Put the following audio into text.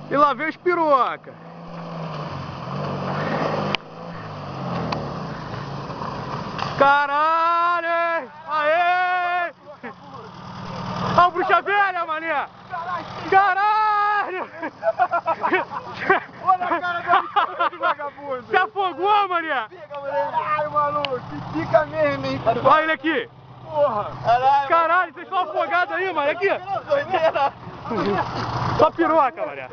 E lá vem os piroca. Caralho! Aê! Olha o bruxa velha, mané! Caralho! Olha a cara do vagabundo! Se afogou, mané! Caralho, maluco! Que pica mesmo, hein? Olha ele aqui! Porra! Caralho, vocês estão afogados aí, mané! Aqui! Doideira! Só piroca, mané!